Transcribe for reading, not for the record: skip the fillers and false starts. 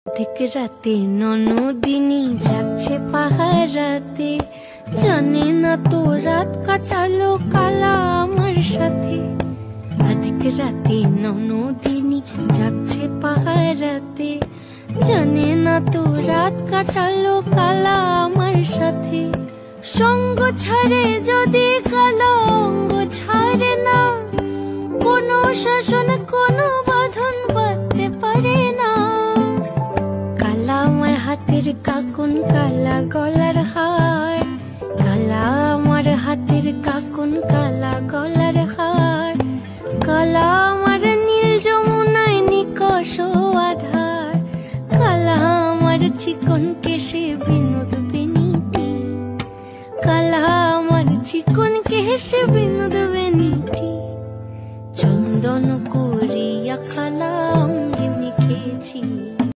ঠিক রাতে ননদিনী যাচ্ছে পাহারাতে, জানে না তো রাত কাটালো কালা আমার সাথে। আধিক রাতে ননদিনী যাচ্ছে পাহারাতে, জানে না তো রাত কাটালো কালা আমার সাথে। সঙ্গ ছাড়ে যদি কালো অঙ্গ ছাড়ে না, কোনো শাসন কোনো বাঁধন বাঁধতে পারে না। কালা আমার হাতের কাকুন কালা গলার হার, কালা আমার হাতের কাকুন কালা গলার হার। কালা আমার নীল যমুনায় নিকষ আধার, কালা আমার চিকন কেশে বিনোদ বেনিটি। কালা আমার চিকন কেশে বিনোদ বেনিটি। চন্দন করিয়া কালা অঙ্গে মেখেছি।